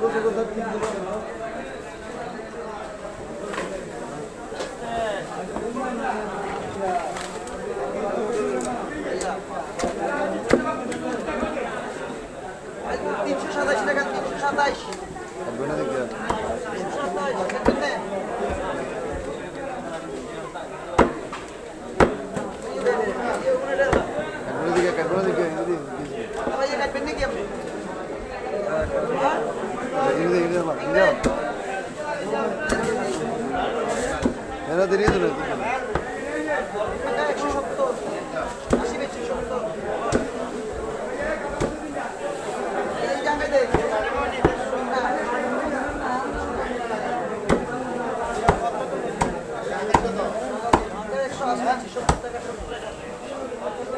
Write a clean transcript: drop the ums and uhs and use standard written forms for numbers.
টাকা 327 এরা দেরিয়ে দিল 170 80 বেশি 70 এই জায়গায় দে আমাদের 180 70 টাকা